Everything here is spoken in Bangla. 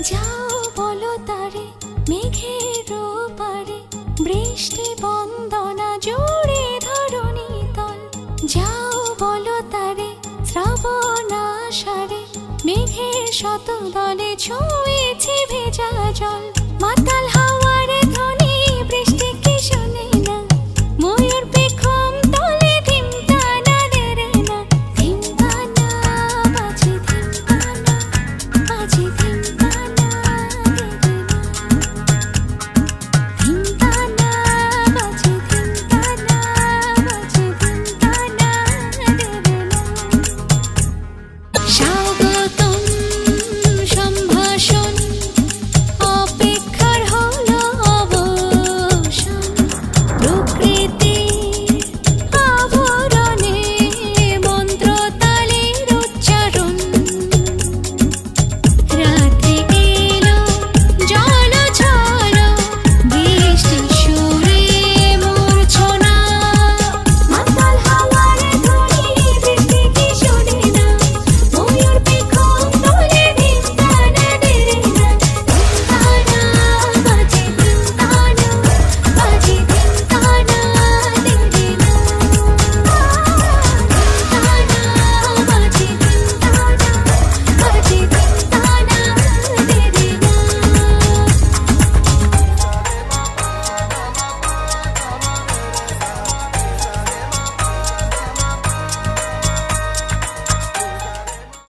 যাও বলো তারে মেঘের পারে, বৃষ্টি বন্দনা জুড়ে ধরণী তল। যাও বলো তারে শ্রাবণ আষাঢ়ে, মেঘের শত দলে ছুঁয়েছে ভেজা জল। মাতাল হাওয়া